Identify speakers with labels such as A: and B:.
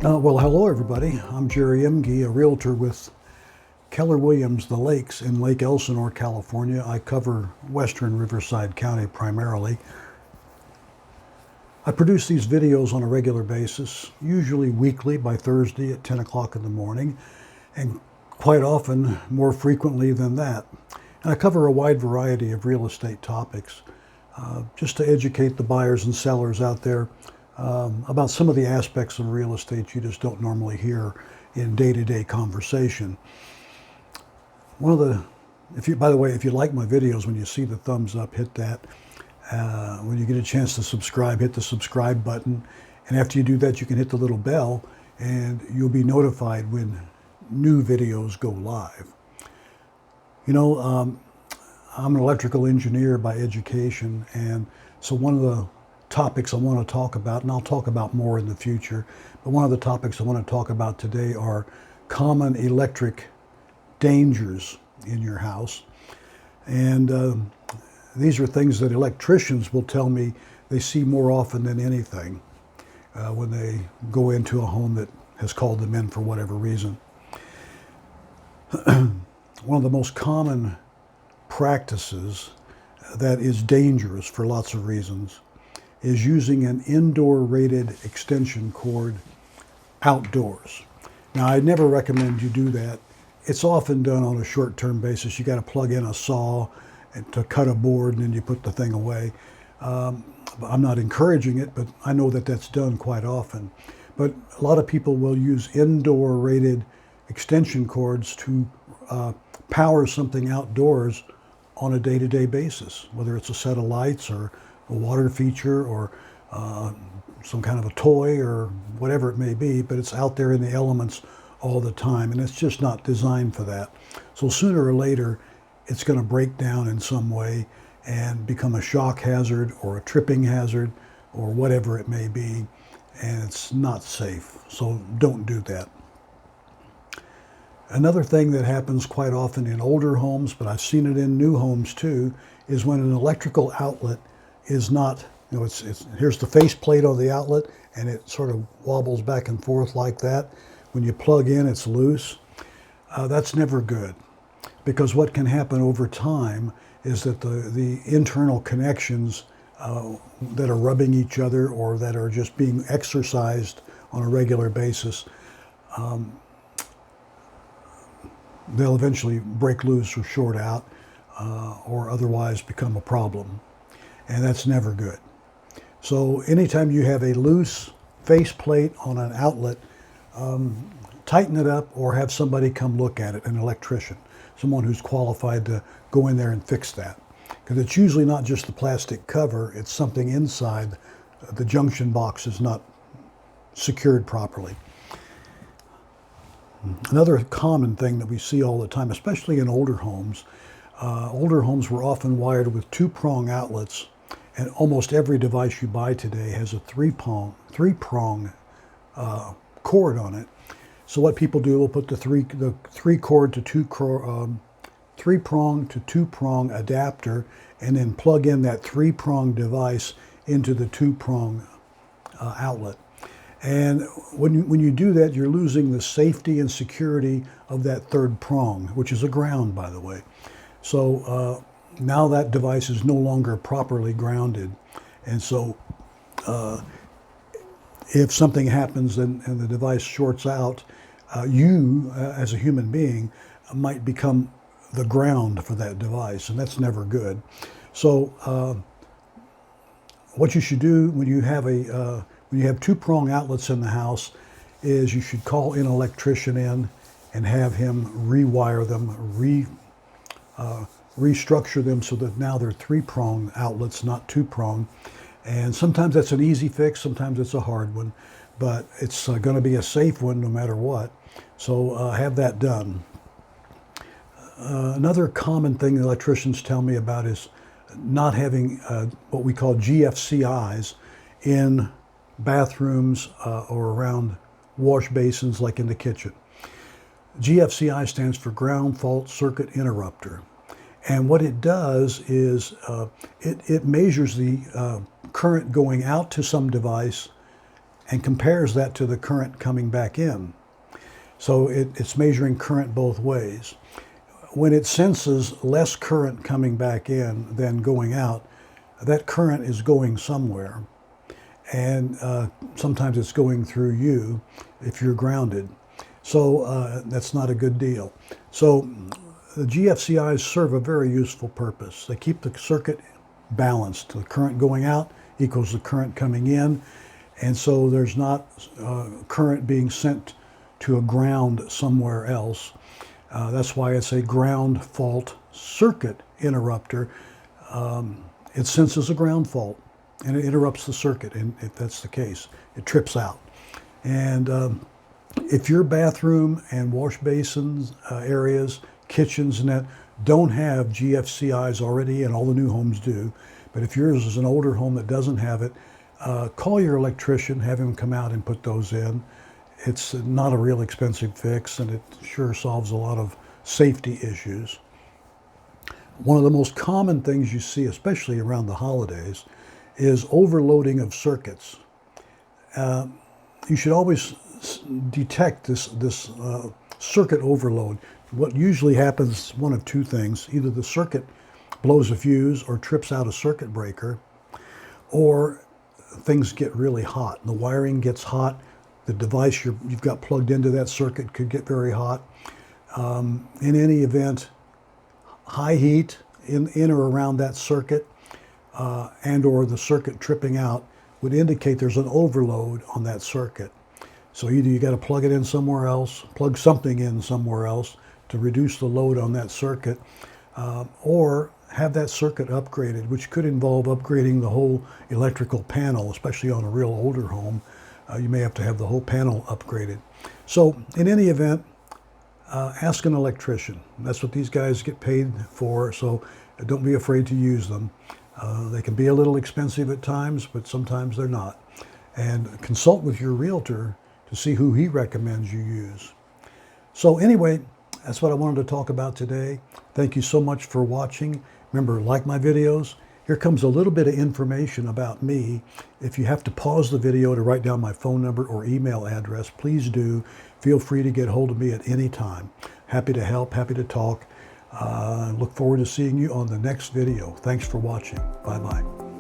A: Well, hello everybody. I'm Jerry Emge, a realtor with Keller Williams The Lakes in Lake Elsinore, California. I cover western Riverside County primarily. I produce these videos on a regular basis, usually weekly by Thursday at 10 o'clock in the morning, and quite often more frequently than that. And I cover a wide variety of real estate topics, just to educate the buyers and sellers out there about some of the aspects of real estate you just don't normally hear in day-to-day conversation. By the way, if you like my videos, when you see the thumbs up, hit that. When you get a chance to subscribe, hit the subscribe button. And after you do that, you can hit the little bell and you'll be notified when new videos go live. You know, I'm an electrical engineer by education, and so one of the topics I want to talk about, and I'll talk about more in the future, but one of the topics I want to talk about today are common electric dangers in your house. And these are things that electricians will tell me they see more often than anything when they go into a home that has called them in for whatever reason. One of the most common practices that is dangerous for lots of reasons is using an indoor rated extension cord outdoors. Now, I never recommend you do that. It's often done on a short-term basis. You got to plug in a saw to cut a board and then you put the thing away. I'm not encouraging it, but I know that that's done quite often. But a lot of people will use indoor rated extension cords to power something outdoors on a day-to-day basis, whether it's a set of lights or a water feature or some kind of a toy or whatever it may be, but it's out there in the elements all the time, and it's just not designed for that. So sooner or later, it's going to break down in some way and become a shock hazard or a tripping hazard or whatever it may be, and it's not safe. So don't do that. Another thing that happens quite often in older homes, but I've seen it in new homes too, is when an electrical outlet is not, here's the face plate on the outlet and it sort of wobbles back and forth like that. When you plug in, it's loose. That's never good, because what can happen over time is that the internal connections that are rubbing each other or that are just being exercised on a regular basis, they'll eventually break loose or short out or otherwise become a problem. And that's never good. So anytime you have a loose faceplate on an outlet, tighten it up or have somebody come look at it, an electrician, someone who's qualified to go in there and fix that. Because it's usually not just the plastic cover, it's something inside. The junction box is not secured properly. Another common thing that we see all the time, especially in older homes were often wired with two-prong outlets, and almost every device you buy today has a three-prong cord on it. So what people do, will put the three-prong to two-prong adapter and then plug in that three-prong device into the two-prong outlet. And when you do that, you're losing the safety and security of that third prong, which is a ground, by the way. So now that device is no longer properly grounded. And so if something happens and the device shorts out, you, as a human being, might become the ground for that device, and that's never good. So what you should do when you have two-prong outlets in the house is you should call an electrician in and have him rewire them, restructure them so that now they're three-prong outlets, not two-prong. And sometimes that's an easy fix, sometimes it's a hard one, but it's going to be a safe one no matter what. So have that done. Another common thing the electricians tell me about is not having what we call GFCIs in bathrooms or around wash basins like in the kitchen. GFCI stands for Ground Fault Circuit Interrupter. And what it does is it measures the current going out to some device and compares that to the current coming back in. So it's measuring current both ways. When it senses less current coming back in than going out, that current is going somewhere. And sometimes it's going through you if you're grounded. So that's not a good deal. So the GFCIs serve a very useful purpose. They keep the circuit balanced. The current going out equals the current coming in. And so there's not current being sent to a ground somewhere else. That's why it's a ground fault circuit interrupter. It senses a ground fault and it interrupts the circuit, and if that's the case, it trips out. And if your bathroom and wash basins areas, kitchens and that don't have GFCIs already, and all the new homes do, but if yours is an older home that doesn't have it, call your electrician, have him come out and put those in. It's not a real expensive fix, and it sure solves a lot of safety issues. One of the most common things you see, especially around the holidays, is overloading of circuits. You should always detect this circuit overload. What usually happens, one of two things: either the circuit blows a fuse or trips out a circuit breaker, or things get really hot. The wiring gets hot. The device you've got plugged into that circuit could get very hot. In any event, high heat in or around that circuit and or the circuit tripping out would indicate there's an overload on that circuit. So either you got to plug it in somewhere else, plug something in somewhere else to reduce the load on that circuit, or have that circuit upgraded, which could involve upgrading the whole electrical panel, especially on a real older home. You may have to have the whole panel upgraded. So in any event, ask an electrician. That's what these guys get paid for, so don't be afraid to use them. They can be a little expensive at times, but sometimes they're not. And consult with your realtor to see who he recommends you use. So anyway, that's what I wanted to talk about today. Thank you so much for watching. Remember, like my videos. Here comes a little bit of information about me. If you have to pause the video to write down my phone number or email address, please do. Feel free to get hold of me at any time. Happy to help, happy to talk. Look forward to seeing you on the next video. Thanks for watching. Bye-bye.